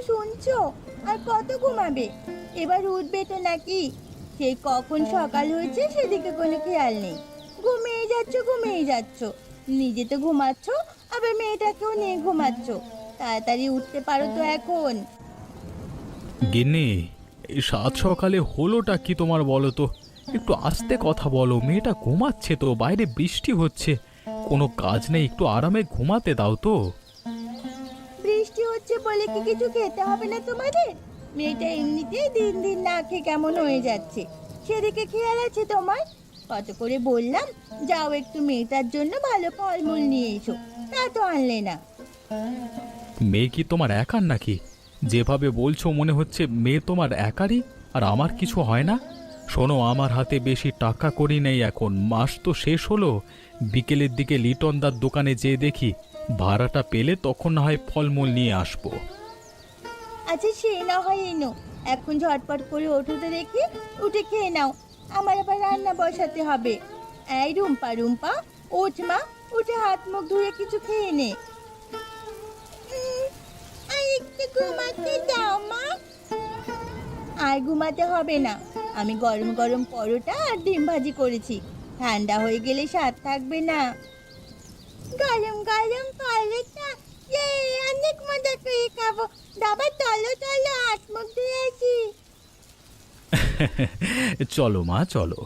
শুনছো? আর কত ঘুমাবে? এবার উঠবে তো নাকি? সেই কখন সকাল হয়েছে সেদিকে কোনো খেয়াল নেই। ঘুমিয়ে যাচ্ছ। নিজে তো ঘুমাচ্ছ, আবার মেয়েটাকেও নিয়ে ঘুমাচ্ছ। তাড়াতাড়ি উঠতে পারো তো এখন। গিন্নি, এই সাত সকালে হলোটা কি তোমার বলো তো? একটু আস্তে কথা বলো, মেয়েটা ঘুমাচ্ছে তো, বাইরে বৃষ্টি হচ্ছে, কোনো কাজ নেই, একটু আরামে ঘুমাতে দাও তো। বৃষ্টি হচ্ছে বলে কি কিছু খেতে হবে না তোমাদের? মেয়েটা এমনিতেই দিন দিন না খেয়ে কেমন হয়ে যাচ্ছে, সেদিকে খেয়াল আছে তোমার? কত করে বললাম যাও একটু মেয়েটার জন্য ভালো ফলমূল নিয়ে এসো, তা তো আনলে না। মেয়ে কি তোমার একার নাকি? যেভাবে বলছো মনে হচ্ছে মেয়ে তোমার একারই, আর আমার কিছু হয় না। শোনো, আমার হাতে বেশি টাকা করি নেই এখন, মাস তো শেষ হলো। বিকেলের দিকে লিটনদার দোকানে যেয়ে দেখি, ভাড়াটা পেলে তখন না হয় ফলমূল নিয়ে আসবো। আচ্ছা সে না হয় এনো, এখন ঝটপট করে ওঠো তো দেখি, উঠে খেয়ে নাও। আমার আবার রান্না বসাতে হবে। এই রুম্পা রুম্পা, ওঠ মা, উঠে হাত মুখ ধুয়ে কিছু খেয়ে নে। আর একটু ঘুমাতে দাও মা। আর ঘুমাতে হবে না, আমি গরম গরম পরোটা আর ডিম ভাজি করেছি, ঠান্ডা হয়ে গেলে স্বাদ থাকবে না। গরম গরম পরোটা, ইয়ে, অনেক মজা করে খাবো। বাবা চলো চলো, হাত মুখ ধুয়ে আসি। চলো মা, চলো।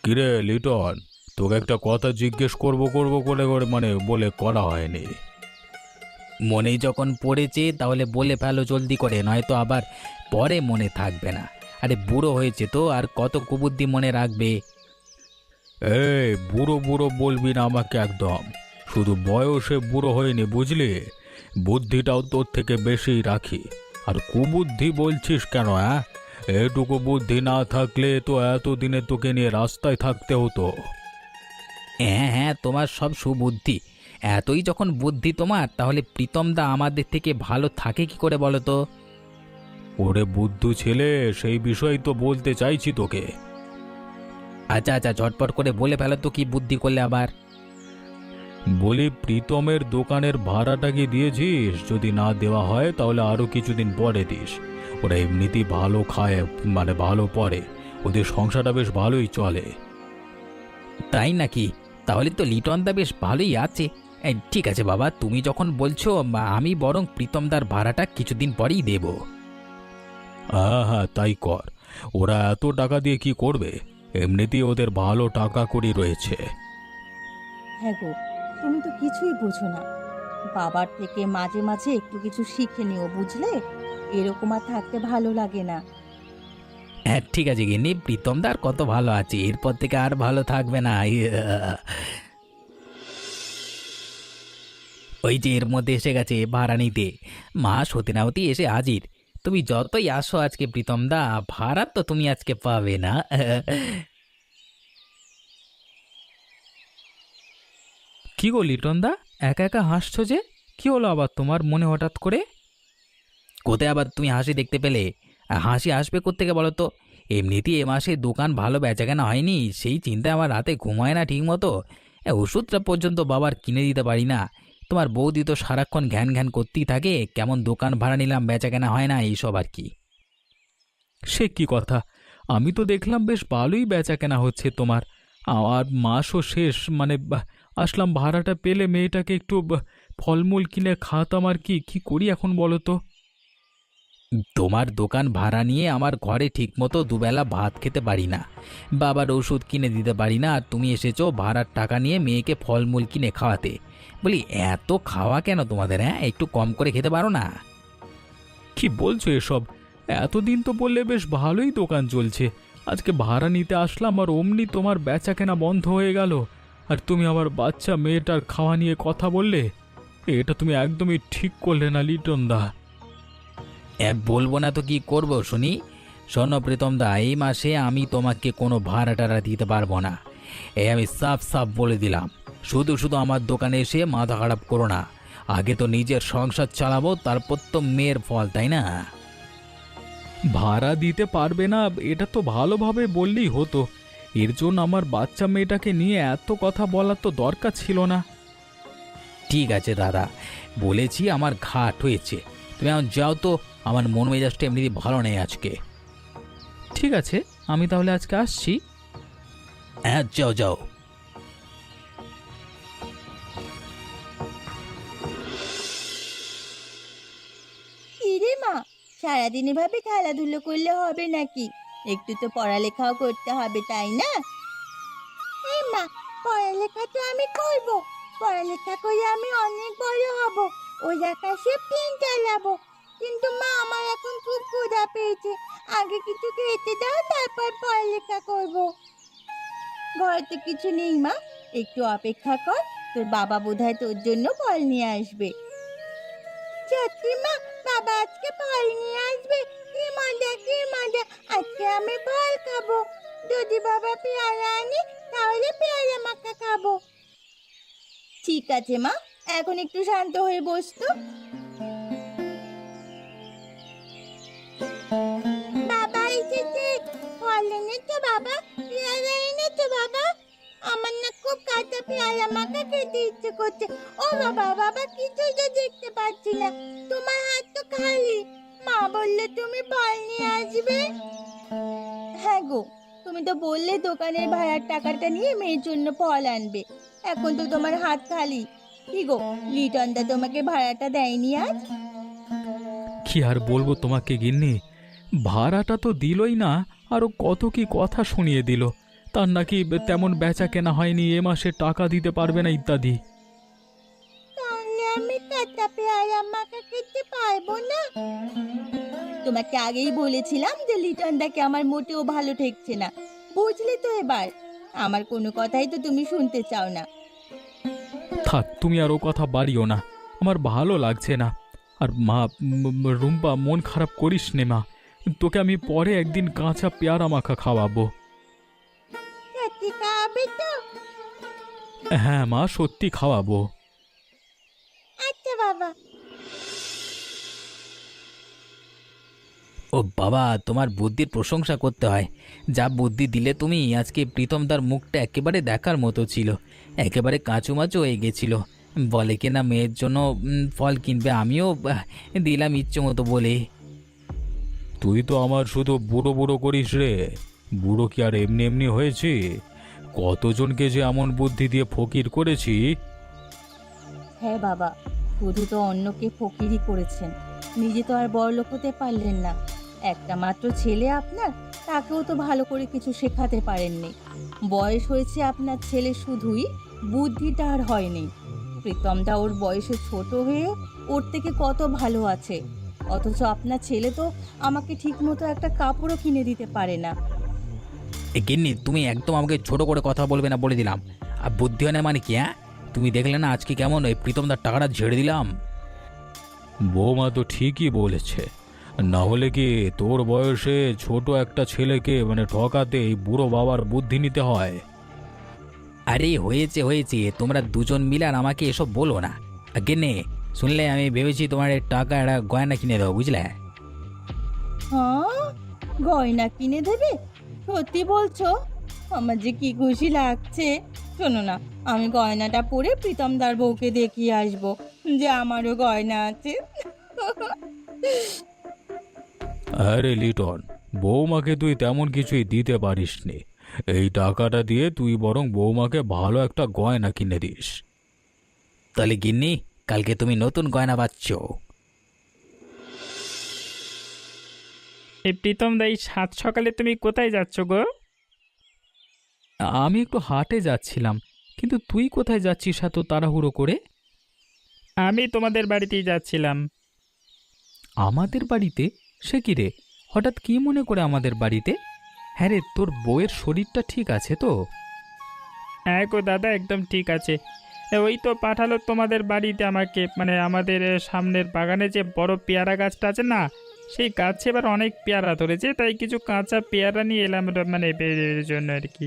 কিরে লিটন, তোকে একটা কথা জিজ্ঞেস করবো করবো করে করে মানে বলে করা হয়নি। মনেই যখন পড়েছে তাহলে বলে ফেলো জলদি করে, নয়তো আবার পরে মনে থাকবে না। আরে বুড়ো হয়েছে তো, আর কত কুবুদ্ধি মনে রাখবে। এই বুড়ো বুড়ো বলবি না আমাকে একদম। শুধু বয়সে বুড়ো হয়নি বুঝলি, বুদ্ধিটাও তোর থেকে বেশি রাখি। আর কুবুদ্ধি বলছিস কেন? হ্যাঁ, এটুকু বুদ্ধি না থাকলে তো এতদিনে তোকে নিয়ে রাস্তায় থাকতে হতো। হ্যাঁ হ্যাঁ, তোমার সব সুবুদ্ধি। এতই যখন বুদ্ধি তোমার, তাহলে প্রীতমদা আমাদের থেকে ভালো থাকে কি করে বলো তো? ওরে বুদ্ধু ছেলে, সেই বিষয় তো বলতে চাইছি তোকে। আচ্ছা আচ্ছা, ঝটপট করে বলে ফেলো তো, কি বুদ্ধি করলে আবার? বলি, প্রীতমের দোকানের ভাড়াটা কি দিয়েছিস? যদি না দেওয়া হয় তাহলে আরো কিছুদিন পরে দিস। ওরা এমনিতেই ভালো খায়, মানে ভালো পড়ে, ওদের সংসারটা বেশ ভালোই চলে। তাই নাকি? তাহলে তো লিটনদা বেশ ভালোই আছে। এই, ঠিক আছে বাবা, তুমি যখন বলছো, আমি বরং প্রীতমদার ভাড়াটা কিছুদিন পরেই দেব। হ্যাঁ হ্যাঁ, তাই কর। ওরা এত টাকা দিয়ে কি করবে? এমনিতেই ওদের ভালো টাকা কড়ি রয়েছে। হ্যাঁ গো, তুমি তো কিছুই বোঝো না। বাবার থেকে মাঝে মাঝে একটু কিছু শিখে নিও, বুঝলে? এরকম আর থাকতে ভালো লাগে না। হ্যাঁ ঠিক আছে গিন্নি, প্রীতমদা আর কত ভালো আছে, এরপর থেকে আর ভালো থাকবে না। ওই যে এর মধ্যে এসে গেছে ভাড়া নিতে, মা সতী না হতেই এসে হাজির। তুমি যতই আসো আজকে প্রীতমদা, ভাড়া তো তুমি আজকে পাবে না। কি গো লিটনদা, একা একা হাসছো যে? কি হলো আবার তোমার মনে হঠাৎ করে? কোথায় আবার তুমি হাসি দেখতে পেলে? আর হাসি আসবে কোত্থেকে বলো তো? এমনিতেই এ মাসে দোকান ভালো বেচাকেনা হয়নি, সেই চিন্তায় আমার রাতে ঘুম হয় না ঠিক মতো। ওষুধটা পর্যন্ত বাবার কিনে দিতে পারি না। তোমার বৌদি তো সারাক্ষণ ঘ্যান ঘ্যান করতেই থাকে, কেমন দোকান ভাড়া নিলাম, বেচাকেনা হয় না, এইসব আর কি। সে কি কথা! আমি তো দেখলাম বেশ ভালোই বেচা কেনা হচ্ছে তোমার। আর মাসও শেষ, মানে আসলাম ভাড়াটা পেলে মেয়েটাকে একটু ফলমূল কিনে খাওয়াতাম আর কি। কি করি এখন বলো তো? তোমার দোকান ভাড়া নিয়ে আমার ঘরে ঠিকমতো দুবেলা ভাত খেতে পারি না, বাবার ওষুধ কিনে দিতে পারি না, আর তুমি এসেছো ভাড়ার টাকা নিয়ে মেয়েকে ফলমূল কিনে খাওয়াতে। বলি, এত খাওয়া কেন তোমাদের? হ্যাঁ, একটু কম করে খেতে পারো না? কি বলছো এসব? এতদিন তো বললে বেশ ভালোই দোকান চলছে, আজকে ভাড়া নিতে আসলাম আর অমনি তোমার বেচা কেনা বন্ধ হয়ে গেল। আর তুমি আবার বাচ্চা মেয়েটার খাওয়া নিয়ে কথা বললে। এটা তুমি একদমই ঠিক করলে না লিটন দা। বলবো না তো কি করব শুনি? শোনো প্রীতম দা, এই মাসে আমি তোমাকে কোনো ভাড়া টাড়া দিতে পারবো না। আমি সাফ সাফ বলে দিলাম। শুধু শুধু আমার দোকানে এসে মাথা খারাপ করো না। আগে তো নিজের সংসার চালাবো, তারপর তো মেয়ের ফল, তাই না? ভাড়া দিতে পারবে না এটা তো ভালোভাবে বললেই হতো। এর জন্য আমার বাচ্চা মেয়েটাকে নিয়ে এত কথা বলার তো দরকার ছিল না। ঠিক আছে দাদা, বলেছি আমার ঘাট হয়েছে। তুমি এখন যাও তো, আমার মন মেজাজটা এমনিতে ভালো নেই আজকে। ঠিক আছে, আমি তাহলে আজকে আসছি। হ্যাঁ, যাও যাও। কিরে মা, সারাদিন এভাবে খেলাধুলো করলে হবে নাকি? একটু তো পড়ালেখাও করতে হবে, তাই না? এই মা, পড়ালেখা তো আমি করব। পড়ালেখা করে আমি অনেক বড় হব, ওই আকাশে প্লেন চালাবো। কিন্তু মা, আমার এখন খুব ক্ষুধা পেয়েছে। আগে কিছু খেতে দাও, তারপর পড়ালেখা করব। ঘরে কিছু নেই মা, একটু অপেক্ষা কর। তোর বাবা বোধহয় তোর জন্য ফল নিয়ে আসবে। সত্যি মা, বাবা আজকে ফল নিয়ে আসবে? কি মজা, কি মজা! আজকে আমি ফল খাবো। যদি বাবা পেয়ারা আনে, তাহলে পেয়ারা মাখা খাবো। ঠিক আছে মা, এখন একটু শান্ত হয়ে বসতো। বাবা এসেছে। ফল এনেছো বাবা? পেয়ারা এনেছো বাবা? আমার না খুব কাঁচা পেয়ারা মাখা খেতে ইচ্ছে করছে। ও বাবা, বাবা কিছুই তো দেখতে পাচ্ছি না। তোমার হাত তো খালি। মা বললে তুমি ফল নিয়ে আসবে। হ্যাঁ গো, তুমি তো বললে দোকানের ভাড়ার টাকাটা নিয়ে মেয়ের জন্য ফল আনবে। এখন তো তোমার হাত খালি। কি গো, লিটনদা তোমাকে ভাড়াটা দেয়নি আজ? কি আর বলবো তোমাকে গিন্নি, ভাড়াটা তো দিলই না, আরো কত কি কথা শুনিয়ে দিল। তার নাকি তেমন বেচা কেনা হয়নি, এ মাসে টাকা দিতে পারবে না ইত্যাদি। তাহলে আমি কাঁচা পেয়ারা মাখা খেতে পারবো না? তোমাকে আগেই বলেছিলাম যে লিটনদাকে আমার মোটেও ভালো ঠেকছে না। বুঝলে তো এবার? আমার কোনো কথাই তো তুমি শুনতে চাও না। থাক, তুমি আর ও কথা বাড়িও না, আমার ভালো লাগছে না। আর মা, রুম্পা, মন খারাপ করিস নে মা, তোকে আমি পরে একদিন কাঁচা পেয়ারা মাখা খাওয়াবো। সত্যি খাওয়াবে তো? হ্যাঁ মা, সত্যি খাওয়াবো। আচ্ছা বাবা। ও বাবা, তোমার বুদ্ধির প্রশংসা করতে হয়। যা বুদ্ধি দিলে তুমি, আজকে প্রীতমদার মুখটা একেবারে দেখার মতো ছিল। একেবারে কাঁচুমাচু হয়ে গেছিল। বলে কিনা মেয়ের জন্য ফল কিনবে, আমিও দিলাম ইচ্ছে মতো বলে। তুই তো আমার শুধু বুড়ো বুড়ো করিস রে। বুড়ো কি আর এমনি এমনি হয়েছে? কতজনকে যে এমন বুদ্ধি দিয়ে ফকির করেছি। হ্যাঁ বাবা, শুধু তো অন্যকে ফকিরই করেছেন, নিজে তো আর বড়লোক হতে পারলেন না। একটা মাত্র ছেলে আপনার, তাকেও তো ভালো করে কিছু শেখাতে পারেননি। বয়স হয়েছে আপনার ছেলে শুধুই, বুদ্ধিটা আর হয়নি। প্রীতমদা ওর বয়সে ছোট হয়ে ওর থেকে কত ভালো আছে, অথচ আপনার ছেলে তো আমাকে ঠিকমতো একটা কাপড়ও কিনে দিতে পারে না। এ গিন্নি, তুমি একদম আমাকে ছোট করে কথা বলবে না বলে দিলাম। আর বুদ্ধি হয় না মানে কি? হ্যাঁ, তুমি দেখলে না আজকে কেমন ওই প্রীতমদার টাকাটা ঝেড়ে দিলাম। বৌমা তো ঠিকই বলেছে, না হলে কি তোর বয়সে ছোট একটা ছেলেকে ঠকাতে এই বুড়ো বাবার বুদ্ধি নিতে হয়? আরে হয়েছে হয়েছে, তোমরা দুজন মিলে আর আমাকে এসব বলো না। গিন্নি, শুনলে আমি ভেবেছি তোমার এই টাকা একটা গয়না কিনে দেবো, বুঝলে? হ্যাঁ, গয়না কিনে দেবে? সত্যি বলছো? আমার যে কি খুশি লাগছে। শোনো না, আমি গয়নাটা পরে প্রীতমদার বউকে দেখিয়ে আসবো যে আমারও গয়না আছে। আরে লিটন, বৌমাকে তুই তেমন কিছুই দিতে পারিস নি। এই টাকাটা দিয়ে তুই বরং বৌমাকে ভালো একটা গয়না কিনে দিস। তাহলে গিন্নি, কালকে তুমি নতুন গয়না পাচ্ছ। এই প্রীতম দা, এই সাত সকালে তুমি কোথায় যাচ্ছ গো? আমি একটু হাটে যাচ্ছিলাম, কিন্তু তুই কোথায় যাচ্ছিস এত তাড়াহুড়ো করে? আমি তোমাদের বাড়িতেই যাচ্ছিলাম। আমাদের বাড়িতে? সে কি রে, হঠাৎ কি মনে করে আমাদের বাড়িতে? হ্যাঁ রে, তোর বউয়ের শরীরটা ঠিক আছে তো? হ্যাঁ গো দাদা, একদম ঠিক আছে। ওই তো পাঠালো তোমাদের বাড়িতে আমাকে, মানে আমাদের সামনের বাগানে যে বড় পেয়ারা গাছটা আছে না, সেই গাছে এবার অনেক পেয়ারা ধরেছে, তাই কিছু কাঁচা পেয়ারা নিয়ে এলাম, মানে এর জন্য আর কি।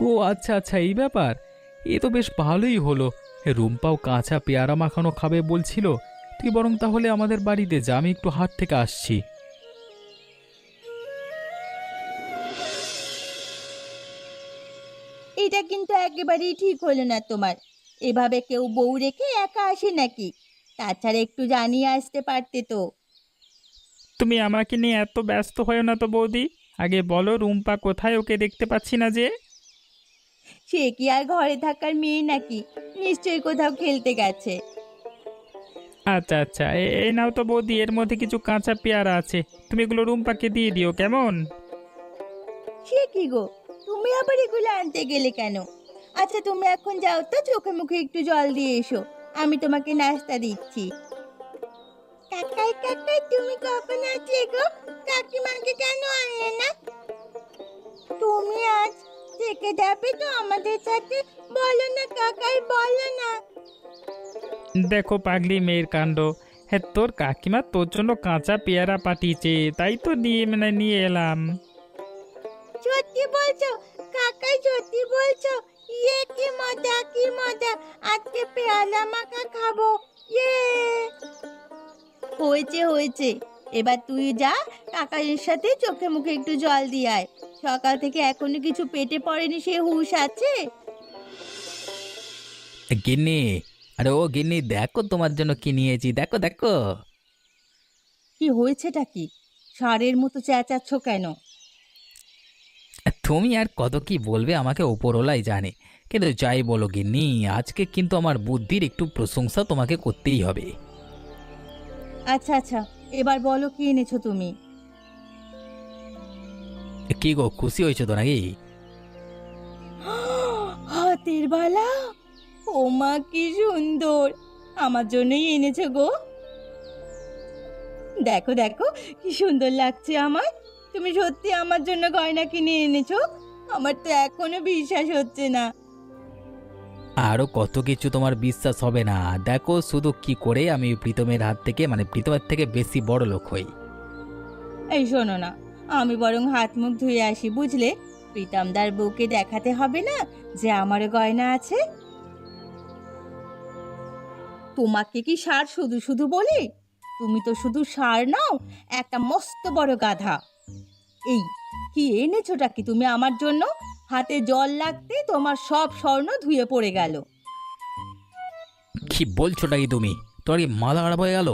ও আচ্ছা আচ্ছা, এই ব্যাপার। এ তো বেশ ভালোই হলো। রুম্পাও কাঁচা পেয়ারা মাখানো খাবে বলছিল। তুই বরং তাহলে আমাদের বাড়িতে যা, আমি একটু হাট থেকে আসছি। এটা কিন্তু একেবারেই ঠিক হলো না তোমার। এভাবে কেউ বউ রেখে একা আসে নাকি? তাছাড়া একটু জানিয়ে আসতে পারতে তো। তুমি আমাকে নিয়ে এত ব্যস্ত হয়েও না তো বৌদি। আগে বলো রুম্পা কোথায়, ওকে দেখতে পাচ্ছি না যে। সে কি আর ঘরে থাকার মেয়ে নাকি? নিশ্চয়ই কোথাও খেলতে গেছে। আচ্ছা আচ্ছা, এই নাও তো বৌদি, এর মধ্যে কিছু কাঁচা পেয়ারা আছে, তুমি এগুলো রুম্পাকে দিয়ে দিও কেমন? সে কি গো, তুমি আবার এগুলো আনতে গেলে কেন? আচ্ছা তুমি এখন যাও তো, চোখে মুখে একটু জল দিয়ে এসো, আমি তোমাকে নাস্তা দিচ্ছি। কাকাই কাকাই, তুমি কখন আসলে গো? কাকিমাকে কেন আনলে না? তুমি আজ থেকে যাবে তো আমাদের সাথে? বলো না কাকাই, বলো না। দেখো পাগলি মেয়ের কাণ্ড। হ্যাঁ, তোর কাকিমা তোর জন্য কাঁচা পেয়ারা পাঠিয়েছে, তাই তো নিয়ে এলাম। সত্যি বলছো কাকাই, সত্যি বলছো? ইয়ে কি মজা, কি মজা! আজকে পেয়ারা মাখা খাবো। ইয়ে! হয়েছে হয়েছে, এবার তুই যা, কাকাইয়ের সাথে চোখে মুখে একটু জল দিয়ে আয়। সকাল থেকে এখনো কিছু পেটে পড়েনি, সে হুঁশ আছে? গিন্নি, আরে ও গিন্নি, দেখো তোমার জন্য কি নিয়েছি, দেখো দেখো। কি হয়েছেটা কি? ষাঁড়ের মতো চেঁচাচ্ছ কেন? তুমি আর কত কি বলবে, আমাকে ওপরওয়ালাই জানে। কিন্তু যাই বলো গিন্নি, আজকে কিন্তু আমার বুদ্ধির একটু প্রশংসা তোমাকে করতেই হবে। আচ্ছা আচ্ছা, এবার বলো কি এনেছো তুমি? কি গো, খুশি হয়েছো তো নাকি? হাতের বালা! ও মা, কি সুন্দর! আমার জন্যই এনেছো গো? দেখো দেখো, কি সুন্দর লাগছে আমার। তুমি সত্যি আমার জন্য গয়না কিনে এনেছো? আমার তো এখনো বিশ্বাস হচ্ছে না। আরো কত কিছু তোমার বিশ্বাস হবে না, দেখো শুধু কি করে আমি প্রীতমের হাত থেকে, মানে প্রীতমের থেকে বেশি বড় লোক হই। এই শোনো না, আমি বরং হাত মুখ ধুয়ে আসি, বুঝলে? প্রীতমদার বউকে দেখাতে হবে না যে আমারও গয়না আছে। তোমাকে কি ষাঁড় শুধু শুধু বলি? তুমি তো শুধু ষাঁড় নাও, একটা মস্ত বড় গাধা। এই, কি এনেছোটা কি তুমি আমার জন্য? হাতে জল লাগতে তোমার সব স্বর্ণ ধুয়ে পড়ে গেল। কি বলছোটা কি তুমি? তোমার কি মাথা খারাপ হয়ে গেল?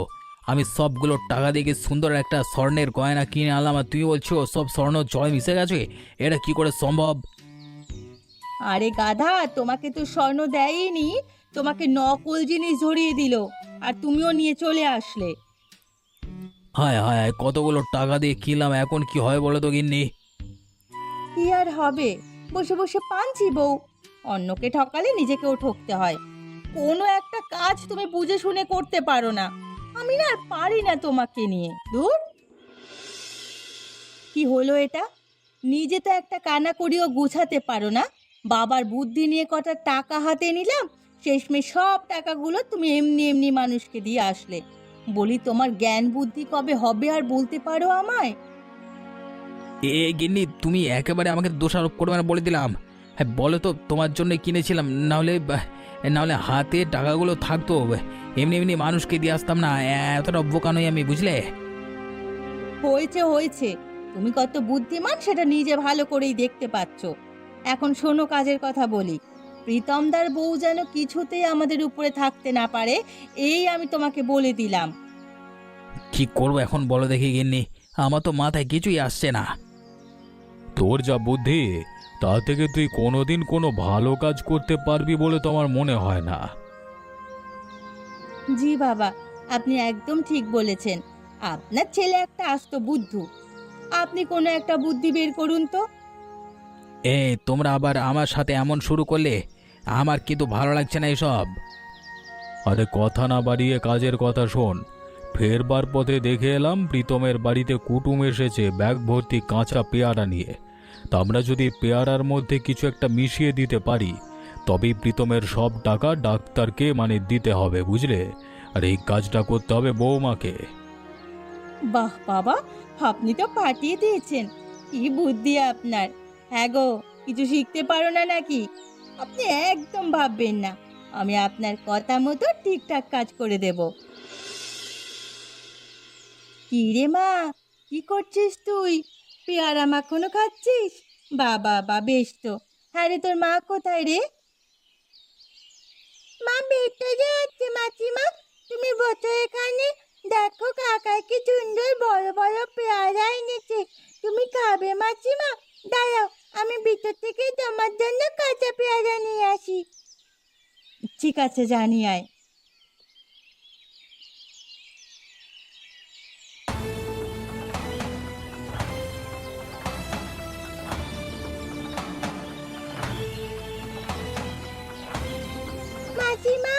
আমি সবগুলো টাকা দিয়ে কি সুন্দর একটা স্বর্ণের গয়না কিনে আনলাম, আর তুমি বলছো সব স্বর্ণ জলে মিশে গেছে? এটা কি করে সম্ভব? আরে গাধা, তোমাকে তো স্বর্ণ দেয়নি, তোমাকে নকল জিনিস ধরিয়ে দিল, আর তুমিও নিয়ে চলে আসলে। হায় হায়, কতগুলো টাকা দিয়ে কিনলাম, এখন কি হয় বলো তো গিন্নি? কি আর হবে, বসে বসে পাঞ্চি বউ। অন্যকে ঠকালে নিজেকেও ঠকতে হয়। কোনো একটা কাজ তুমি বুঝে শুনে করতে পারো না। আমি না আর পারি না তোমাকে নিয়ে, দূর। কি হলো এটা? নিজে তো একটা কানা করিও গুছাতে পারো না। বাবার বুদ্ধি নিয়ে কটা টাকা হাতে নিলাম, শেষমেশ সব টাকাগুলো তুমি এমনি এমনি মানুষকে দিয়ে আসলে। বলি, তোমার জ্ঞান বুদ্ধি কবে হবে আর বলতে পারো আমায়? এ গিন্নি, তুমি একেবারে আমাকে দোষারোপ করবে না বলে দিলাম। হ্যাঁ বলো তো, তোমার জন্য কিনেছিলাম, নাহলে হাতে টাকাগুলো থাকতো, এমনি এমনি মানুষকে দিয়ে আসতাম না। এতটা বোকা নই আমি, বুঝলে? হয়েছে হয়েছে, তুমি কত বুদ্ধিমান সেটা নিজে ভালো করেই দেখতে পাচ্ছ। এখন শোনো, কাজের কথা বলি। প্রীতমদার বউ যেন কিছুতেই আমাদের উপরে থাকতে না পারে, এই আমি তোমাকে বলে দিলাম। কি করবো এখন বলো দেখি গিন্নি, আমার তো মাথায় কিছুই আসছে না। তোর যা বুদ্ধি, তা থেকে তুই কোনোদিন কোনো ভালো কাজ করতে পারবি বলে তো আমার মনে হয় না। জি বাবা, আপনি একদম ঠিক বলেছেন। আপনার ছেলে একটা আস্ত বুদ্ধু। আপনি কোনো একটা বুদ্ধি বের করুন তো। তোমরা আবার আমার সাথে এমন শুরু করলে, আমার কিন্তু ভালো লাগছে না এসব। আরে কথা না বাড়িয়ে কাজের কথা শোন। ফেরবার পথে দেখে এলাম প্রীতমের বাড়িতে কুটুম এসেছে ব্যাগ ভর্তি কাঁচা পেয়ারা নিয়ে। তা আমরা যদি পেয়ারার মধ্যে কিছু একটা মিশিয়ে দিতে পারি, তবেই প্রীতমের সব টাকা ডাক্তারকে দিতে হবে, বুঝলে? আর এই কাজটা করতে হবে বৌমাকে। বাহ বাবা, আপনি তো পাঠিয়ে দিয়েছেন। কি বুদ্ধি আপনার! হ্যাঁ গো, কিছু শিখতে পারো না নাকি? আপনি একদম ভাববেন না, আমি আপনার কথা মতো ঠিকঠাক কাজ করে দেব। কি রে মা, কি করছিস তুই? পেয়ারা মাখনো খাচ্ছিস? বাবা বা, বেশ তো। হ্যাঁ রে, তোর মা কোথায় রে? মা ভেতরে আছে মাসিমা, তুমি বসো এখানে। দেখো কাকা কি সুন্দর বড় বড় পেয়ারা এনেছে, তুমি খাবে মাসিমা? দাঁড়াও, আমি ভিতর থেকে তোমার জন্য কাঁচা পেয়ারা নিয়ে আসি। ঠিক আছে, জানি আয়। মাসিমা,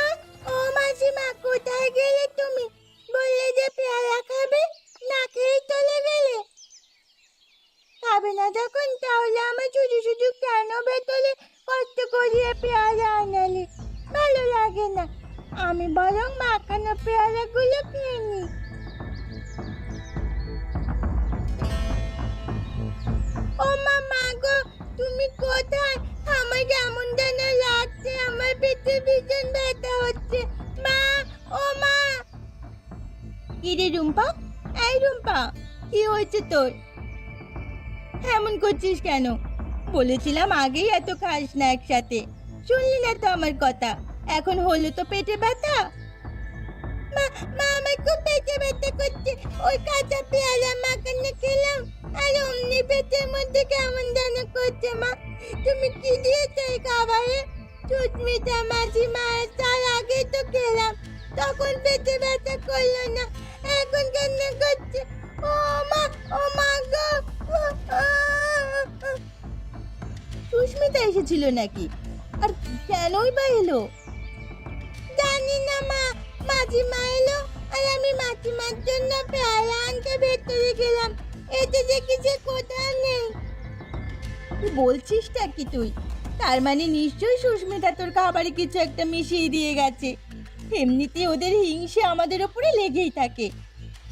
ও মাসিমা, কোথায় গেলে তুমি? বললে যে পেয়ারা খাবে, না খেয়ে চলে গেলে। খাবে না যখন, তাহলে আমার শুধু শুধু কেন ভেতরে কষ্ট করিয়ে পেয়ারা আনালে? ভালো লাগে না। আমি বরং মাখানো পেয়ারাগুলো খেয়ে নি। ও মা গো, তুমি কোথায়? আমার কেমন যেন লাগছে, আমার পেটে ভীষণ ব্যথা হচ্ছে। মা, ও মা! কি রে রুম্পা? এই রুম্পা, কি হয়েছে তোর? এমন করছিস কেন? বলেছিলাম আগেই এত খাস না একসাথে, শুনলি না তো আমার কথা। এখন হলো তো পেটে ব্যথা। মা, আমার খুব পেটে ব্যথা করছে। ওই কাঁচা পেয়ারা মাখানো খেলাম, আর অমনি পেটের মধ্যে কেমন যেন করছে। মা, তুমি কি দিয়েছো এই খাবারে? সুস্মিতা মাসিমা তার আগে তো খেলাম, তখন পেটে ব্যথা করলো না, এখন কেন করছে? ও মা গো! সুস্মিতা এসেছিল নাকি? আর কেনই বা এলো? জানি না মা, মাসিমা এলো আর আমি মাসিমার জন্য পেয়ারা আনতে ভেতরে গেলাম, এতে দেখি যে কোথাও নেই। তুই বলছিসটা কি তুই? তার মানে নিশ্চয়ই সুস্মিতা তোর খাবারে কিছু একটা মিশিয়ে দিয়ে গেছে। এমনিতে ওদের হিংসে আমাদের ওপরে লেগেই থাকে।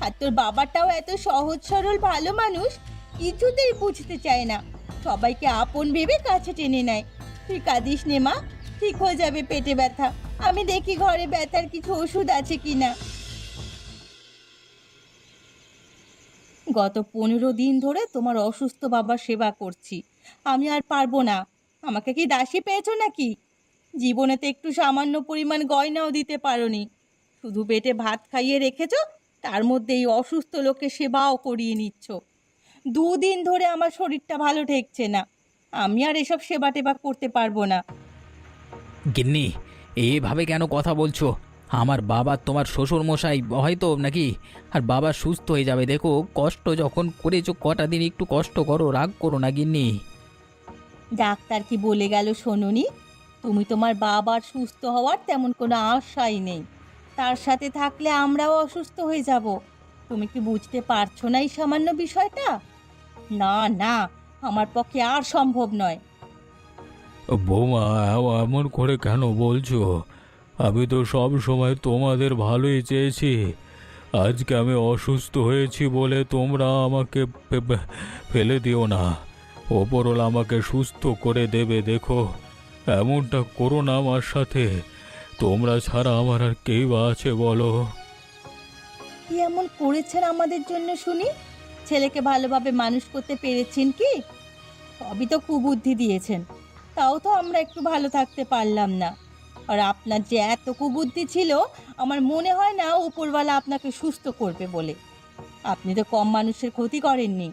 আর তোর বাবাটাও এত সহজ সরল ভালো মানুষ, কিছুতেই বুঝতে চায় না, সবাইকে আপন ভেবে কাছে টেনে নেয়। তুই কাঁদিস নে মা, ঠিক হয়ে যাবে পেটে ব্যথা। আমি দেখি ঘরে ব্যথার কিছু ওষুধ আছে কিনা। গত 15 দিন ধরে তোমার অসুস্থ বাবার সেবা করছি, আমি আর পারবো না। আমাকে কি দাসী পেয়েছো নাকি? জীবনেতে একটু সামান্য পরিমাণ গয়নাও দিতে পারোনি, শুধু পেটে ভাত খাইয়ে রেখেছো, তার মধ্যে এই অসুস্থ লোকের সেবাও করিয়ে নিচ্ছ। 2 দিন ধরে আমার শরীরটা ভালো ঠেকছে না, আমি আর এসব সেবা টেবা করতে পারবো না। গিন্নি, এইভাবে কেন কথা বলছো? আমার বাবা তোমার শ্বশুর মশাই হয়তো নাকি, আর বাবা সুস্থ হয়ে যাবে। দেখো, কষ্ট যখন করেছো কটা দিন একটু কষ্ট করো, রাগ করো না গিন্নি। ডাক্তার কি বলে গেল শোনোনি? তুমি তোমার বাবার সুস্থ হওয়ার তেমন কোনো আশাই নেই, তার সাথে থাকলে আমরাও অসুস্থ হয়ে যাব। তুমি কি বুঝতে পারছো না এই সামান্য বিষয়টা? না না, আমার পক্ষে আর সম্ভব নয়। বৌমা, এমন করে কেন বলছো? আমি তো সব সময় তোমাদের ভালোই চেয়েছি। আজকে আমি অসুস্থ হয়েছি বলে তোমরা আমাকে ফেলে দিও না। ওপরওয়ালা আমাকে সুস্থ করে দেবে, দেখো। এমনটা করো না আমার সাথে। তোমরা ছাড়া আমার আর কেই বা আছে বলো? কি এমন করেছেন আমাদের জন্য শুনি? ছেলেকে ভালোভাবে মানুষ করতে পেরেছেন কি? সবই তো কুবুদ্ধি দিয়েছেন, তাও তো আমরা একটু ভালো থাকতে পারলাম না। আর আপনার যে এত কুবুদ্ধি ছিল, আমার মনে হয় না উপরওয়ালা আপনাকে সুস্থ করবে বলে। আপনি তো কম মানুষের ক্ষতি করেননি।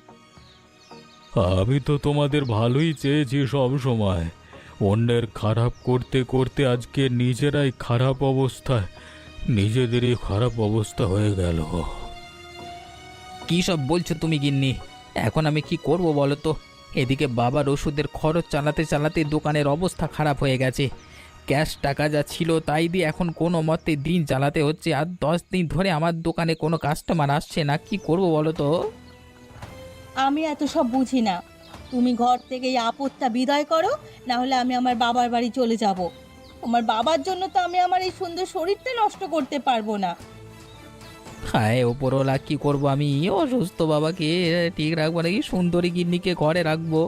আমি তো তোমাদের ভালোই চেয়েছি সব সময়। অন্যের খারাপ করতে করতে আজকে নিজেরাই খারাপ অবস্থায়, নিজেদেরই খারাপ অবস্থা হয়ে গেল। কী সব বলছো তুমি গিন্নি? এখন আমি কি করব বলো তো? এদিকে বাবার ওষুধের খরচ চালাতে চালাতে দোকানের অবস্থা খারাপ হয়ে গেছে। ক্যাশ টাকা যা ছিল তাই দিয়ে এখন কোনো মতে দিন চালাতে হচ্ছে, আর 10 দিন ধরে আমার দোকানে কোনো কাস্টমার আসছে না। কি করব বলো তো? আমি এত সব বুঝি না। তুমি ঘর থেকে এই আপদটা বিদায় করো, না হলে আমি আমার বাবার বাড়ি চলে যাব। তোমার বাবার জন্য তো আমি আমার এই সুন্দর শরীরটা নষ্ট করতে পারবো না। হ্যাঁ, ওপরওয়ালা কি করব? আমি অসুস্থ বাবাকে ঠিক রাখবো নাকি সুন্দরী গিন্নিকে ঘরে রাখবো?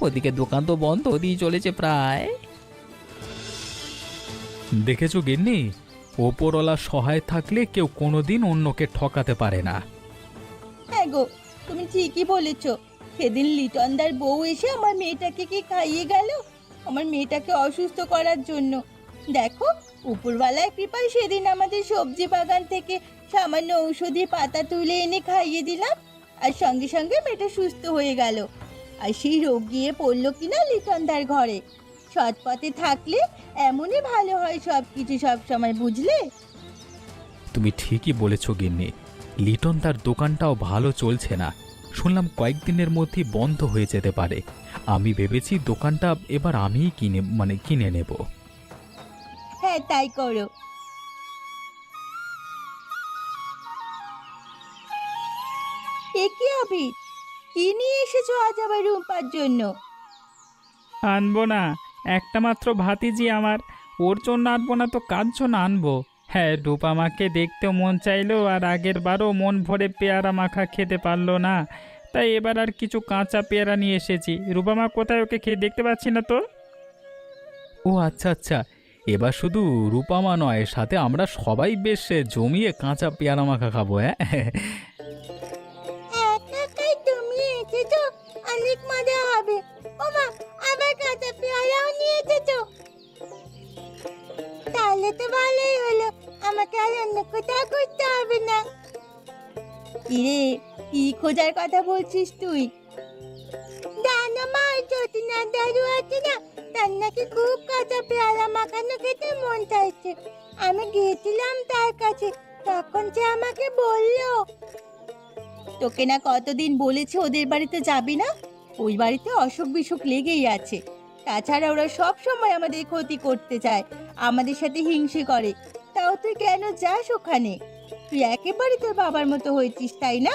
ওদিকে দোকান তো বন্ধ হতেই চলেছে প্রায়। দেখেছো গিন্নি, ওপরওয়ালা সহায় থাকলে কেউ কোনোদিন অন্যকে ঠকাতে পারে না। হ্যাঁ গো, তুমি ঠিকই বলেছ। সেদিন লিটনদার বউ এসে আমার মেয়েটাকে কি খাইয়ে গেল, আমার মেয়েটাকে অসুস্থ করার জন্য। দেখো, উপরওয়ালার কৃপায় সেদিন আমাদের সবজি বাগান থেকে সামান্য ঔষধি পাতা তুলে এনে খাইয়ে দিলাম, আর সঙ্গে সঙ্গে মেয়েটা সুস্থ হয়ে গেল। আর সেই রোগ গিয়ে পড়লো কিনা লিটনদার ঘরে। সৎ পথে থাকলে এমনই ভালো হয় সব কিছু সব সময়, বুঝলে? তুমি ঠিকই বলেছ গিন্নি, লিটন তার দোকানটাও ভালো চলছে না। শুনলাম কয়েকদিনের মধ্যেই বন্ধ হয়ে যেতে পারে। আমি ভেবেছি দোকানটা এবার আমিই কিনে নেব। হ্যাঁ, তাই করো। এ কি আবির, কি নিয়ে এসেছো আজ আবার রুম্পার জন্য? আনবো না, একটা মাত্র ভাতিজি আমার, ওর জন্য আনবো না তো কার জন্য আনবো? হ্যাঁ, রূপা মাকে দেখতেও মন চাইলো, আর আগের বারও মন ভরে পেয়ারা মাখা খেতে পারলো না, তাই এবার আর কিছু কাঁচা পেয়ারা নিয়ে এসেছি। রূপা মা কোথায়, ওকে খেয়ে দেখতে পাচ্ছি না তো। ও আচ্ছা আচ্ছা, এবার শুধু রূপামা নয়, সাথে আমরা সবাই বেশ জমিয়ে কাঁচা পেয়ারা মাখা খাবো। হ্যাঁ, একাই তুমি এসেছো, অনেক মজা হবে। ওমা, আবার কাঁচা পেয়ারাও নিয়ে এসেছো? তাহলে তো ভালোই হলো, আমাকে আর অন্য কোথাও করতে হবে না। কিরে, কি খোঁজার কথা বলছিস তুই? জানো মা, যতীনাথ দাদু আছে না, তার নাকি খুব কাঁচা পেয়ারা মাখানো খেতে মন চাইছে। আমি গিয়েছিলাম তার কাছে, তখন সে আমাকে বললো। তোকে না কতদিন বলেছে ওদের বাড়িতে যাবি না? ওই বাড়িতে অসুখ বিসুখ লেগেই আছে। তাছাড়া ওরা সব সময় আমাদের ক্ষতি করতে চায়, আমাদের সাথে হিংসে করে। তাও তুই কেন যাস ওখানে? তুই একেবারে তোর বাবার মতো হয়েছিস, তাই না?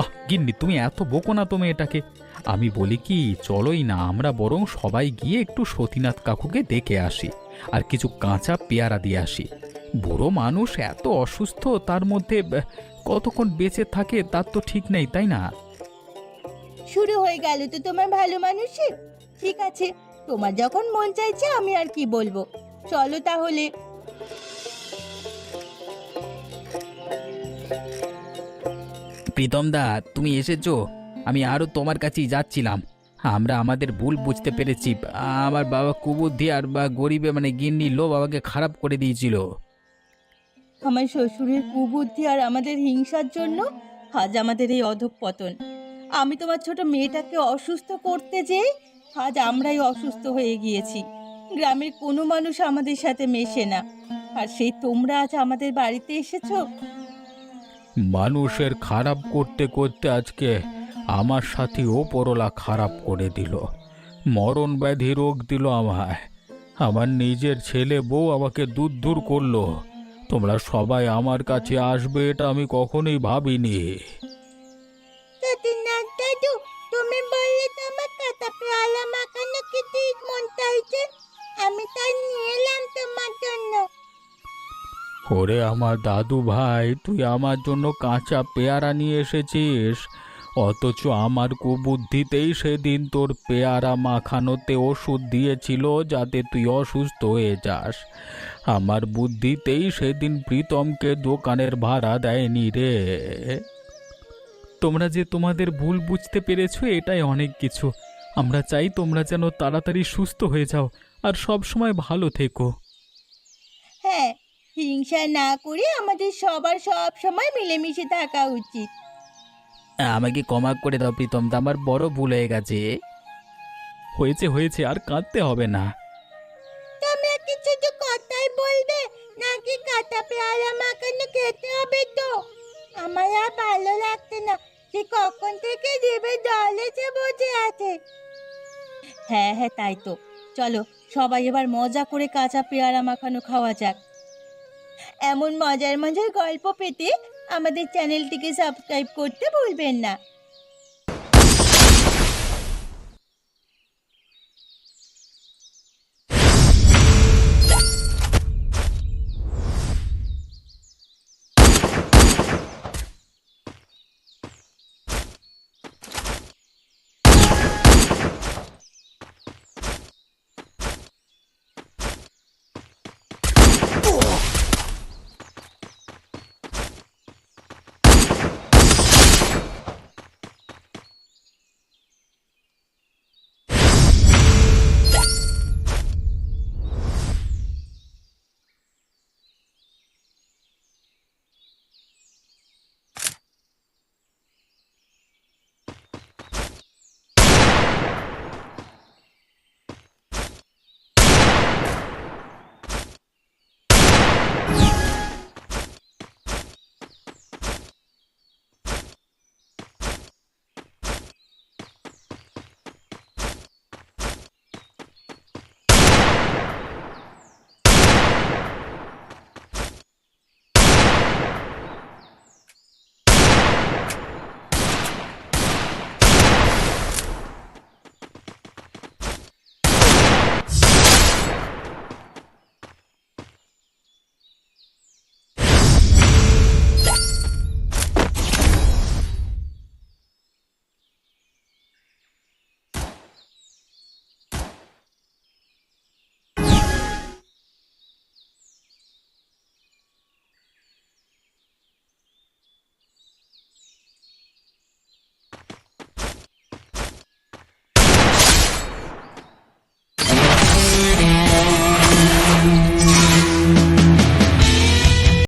আহ গিন্নি, তুমি এত বকো না তো মেয়েটাকে। আমি বলি কি, চলোই না আমরা বরং সবাই গিয়ে একটু সতীনাথ কাকুকে দেখে আসি, আর কিছু কাঁচা পেয়ারা দিয়ে আসি। বুড়ো মানুষ, এত অসুস্থ, তার মধ্যে কতক্ষণ বেঁচে থাকে তার তো ঠিক নেই, তাই না? শুরু হয়ে গেল তো তোমার ভালো মানুষের। ঠিক আছে, তোমার যখন মন চাইছে আমি আর কি বলবো। চলো তাহলে। প্রীতম দা, তুমি এসেছো? আমি আরও তোমার কাছেই যাচ্ছিলাম। আমরা আমাদের ভুল বুঝতে পেরেছি। আমার বাবা কুবুদ্ধি আর গরিবে গিন্নি লোভ বাবাকে খারাপ করে দিয়েছিল। আমার শ্বশুরের কুবুদ্ধি আর আমাদের হিংসার জন্য আজ আমাদের এই অধঃপতন। আমি তোমার ছোট মেয়েটাকে অসুস্থ করতে যেয়ে আজ আমরাই অসুস্থ হয়ে গিয়েছি। গ্রামের কোনো মানুষ আমাদের সাথে মেশে না, আর সেই তোমরা আজ আমাদের বাড়িতে এসেছো। মানুষের খারাপ করতে করতে আজকে আমার সাথে ওপরওয়ালা খারাপ করে দিল। মরণ ব্যাধি রোগ দিল আমায়। আমার নিজের ছেলে বউ আমাকে দূর করলো। তোমরা সবাই আমার কাছে আসবে এটা আমি কখনোই ভাবিনি। সতীনাথ দাদু, তুমি বললে তোমার কাঁচা পেয়ারা মাখানো খেতে মন চাইছে, আমি তাই নিয়ে এলাম তোমার জন্য। ওরে আমার দাদু ভাই, তুই আমার জন্য কাঁচা পেয়ারা নিয়ে এসেছিস, অথচ আমার কুবুদ্ধিতেই সেদিন তোর পেয়ারা মাখানোতে ওষুধ দিয়েছিল যাতে তুই অসুস্থ হয়ে যাস। আমার বুদ্ধিতেই সেদিন প্রীতমকে দোকানের ভাড়া দেয়নি রে। তোমরা যে তোমাদের ভুল বুঝতে পেরেছো এটাই অনেক কিছু। আমরা চাই তোমরা যেন তাড়াতাড়ি সুস্থ হয়ে যাও আর সব সময় ভালো থেকো। হ্যাঁ, হিংসা না করে আমাদের সবার সব সময় মিলেমিশে থাকা উচিত। আমাকে ক্ষমা করে দাও প্রীতম দা, আমার বড় ভুল হয়ে গেছে। হয়েছে হয়েছে, আর কাঁদতে হবে না। তুমি কি শুধু কথাই বলবে, নাকি কাঁচা পেয়ারা মাখানো খেতে হবে তো? আমার আর ভালো লাগছে না, সে কখন থেকে জিভে জল এসে বসে আছে। হ্যাঁ হ্যাঁ, তাই তো। চলো সবাই এবার মজা করে কাঁচা পেয়ারা মাখানো খাওয়া যাক। এমন মজার মজার গল্প পেতে আমাদের চ্যানেলটিকে সাবস্ক্রাইব করতে ভুলবেন না।